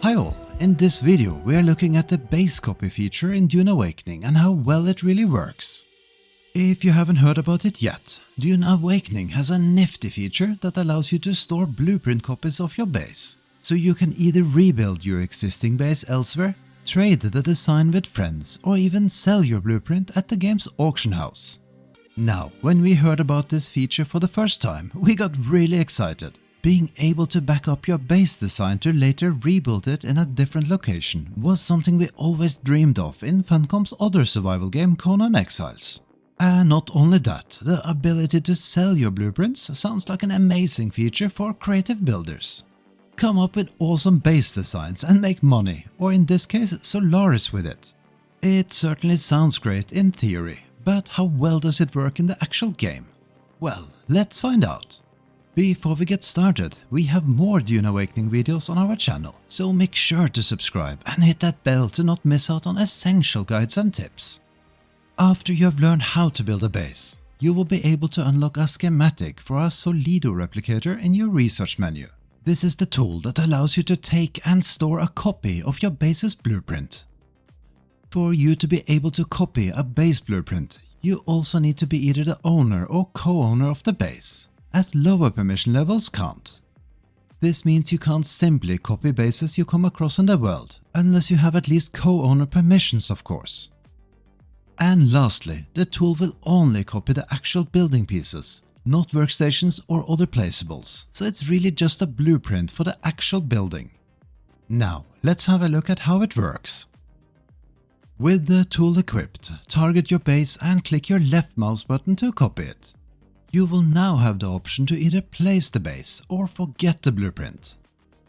Hi all, in this video we are looking at the base copy feature in Dune Awakening and how well it really works. If you haven't heard about it yet, Dune Awakening has a nifty feature that allows you to store blueprint copies of your base, so you can either rebuild your existing base elsewhere, trade the design with friends, or even sell your blueprint at the game's auction house. Now, when we heard about this feature for the first time, we got really excited. Being able to back up your base design to later rebuild it in a different location was something we always dreamed of in Funcom's other survival game Conan Exiles. And not only that, the ability to sell your blueprints sounds like an amazing feature for creative builders. Come up with awesome base designs and make money, or in this case Solaris with it. It certainly sounds great in theory, but how well does it work in the actual game? Well, let's find out. Before we get started, we have more Dune Awakening videos on our channel, so make sure to subscribe and hit that bell to not miss out on essential guides and tips. After you have learned how to build a base, you will be able to unlock a schematic for a Solido replicator in your research menu. This is the tool that allows you to take and store a copy of your base's blueprint. For you to be able to copy a base blueprint, you also need to be either the owner or co-owner of the base, as lower permission levels can't. This means you can't simply copy bases you come across in the world, unless you have at least co-owner permissions, of course. And lastly, the tool will only copy the actual building pieces, not workstations or other placeables, so it's really just a blueprint for the actual building. Now, let's have a look at how it works. With the tool equipped, target your base and click your left mouse button to copy it. You will now have the option to either place the base or forget the blueprint.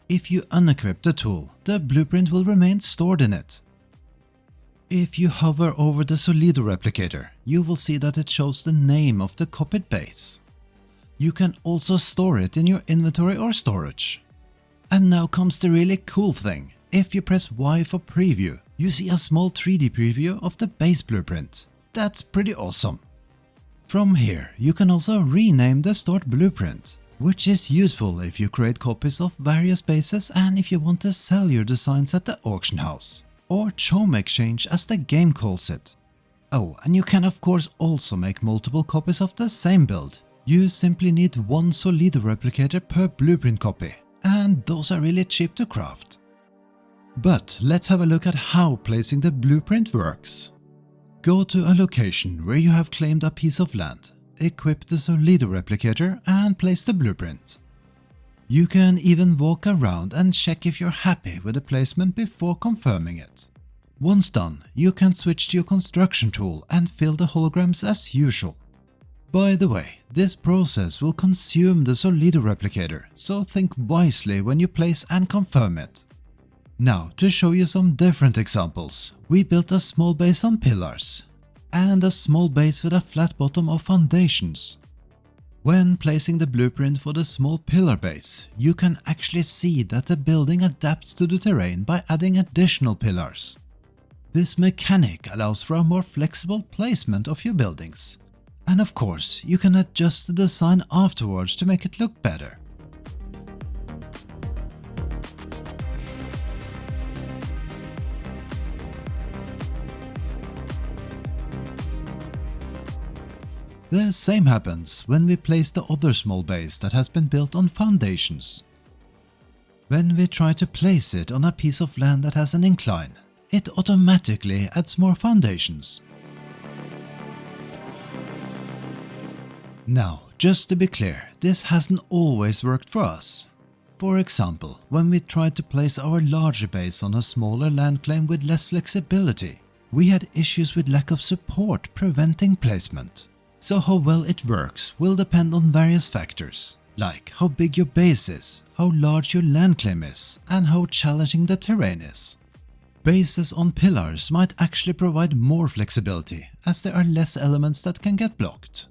If you unequip the tool, the blueprint will remain stored in it. If you hover over the Solido replicator, you will see that it shows the name of the copied base. You can also store it in your inventory or storage. And now comes the really cool thing. If you press Y for preview, you see a small 3D preview of the base blueprint. That's pretty awesome. From here, you can also rename the stored blueprint, which is useful if you create copies of various bases and if you want to sell your designs at the auction house, or Chome Exchange as the game calls it. Oh, and you can of course also make multiple copies of the same build. You simply need one Solido replicator per blueprint copy, and those are really cheap to craft. But let's have a look at how placing the blueprint works. Go to a location where you have claimed a piece of land, equip the Solido replicator and place the blueprint. You can even walk around and check if you're happy with the placement before confirming it. Once done, you can switch to your construction tool and fill the holograms as usual. By the way, this process will consume the Solido replicator, so think wisely when you place and confirm it. Now, to show you some different examples, we built a small base on pillars, and a small base with a flat bottom of foundations. When placing the blueprint for the small pillar base, you can actually see that the building adapts to the terrain by adding additional pillars. This mechanic allows for a more flexible placement of your buildings. And of course, you can adjust the design afterwards to make it look better. The same happens when we place the other small base that has been built on foundations. When we try to place it on a piece of land that has an incline, it automatically adds more foundations. Now, just to be clear, this hasn't always worked for us. For example, when we tried to place our larger base on a smaller land claim with less flexibility, we had issues with lack of support preventing placement. So how well it works will depend on various factors, like how big your base is, how large your land claim is, and how challenging the terrain is. Bases on pillars might actually provide more flexibility, as there are less elements that can get blocked.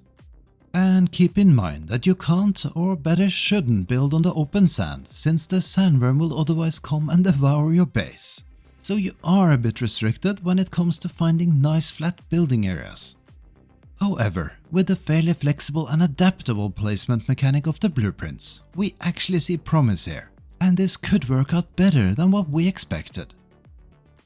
And keep in mind that you can't, or better shouldn't, build on the open sand, since the sandworm will otherwise come and devour your base. So you are a bit restricted when it comes to finding nice flat building areas. However, with the fairly flexible and adaptable placement mechanic of the blueprints, we actually see promise here. and this could work out better than what we expected.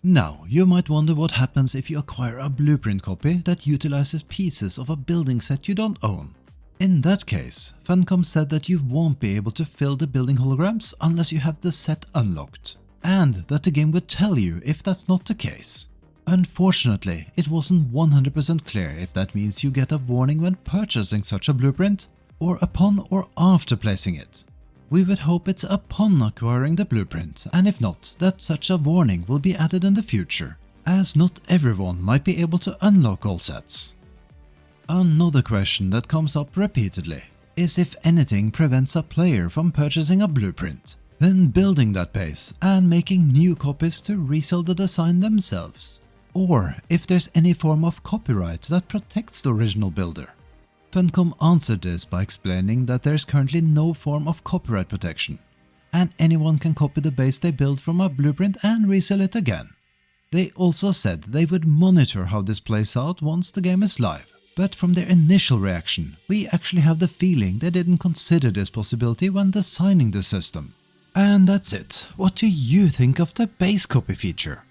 Now, you might wonder what happens if you acquire a blueprint copy that utilizes pieces of a building set you don't own. In that case, Funcom said that you won't be able to fill the building holograms unless you have the set unlocked, and that the game would tell you if that's not the case. Unfortunately, it wasn't 100% clear if that means you get a warning when purchasing such a blueprint, or upon or after placing it. We would hope it's upon acquiring the blueprint, and if not, that such a warning will be added in the future, as not everyone might be able to unlock all sets. Another question that comes up repeatedly is if anything prevents a player from purchasing a blueprint, then building that base and making new copies to resell the design themselves, or if there's any form of copyright that protects the original builder. Funcom answered this by explaining that there is currently no form of copyright protection, and anyone can copy the base they build from a blueprint and resell it again. They also said they would monitor how this plays out once the game is live, but from their initial reaction, we actually have the feeling they didn't consider this possibility when designing the system. And that's it. What do you think of the base copy feature?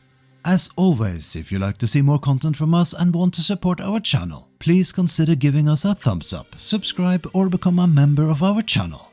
As always, if you like to see more content from us and want to support our channel, please consider giving us a thumbs up, subscribe or become a member of our channel.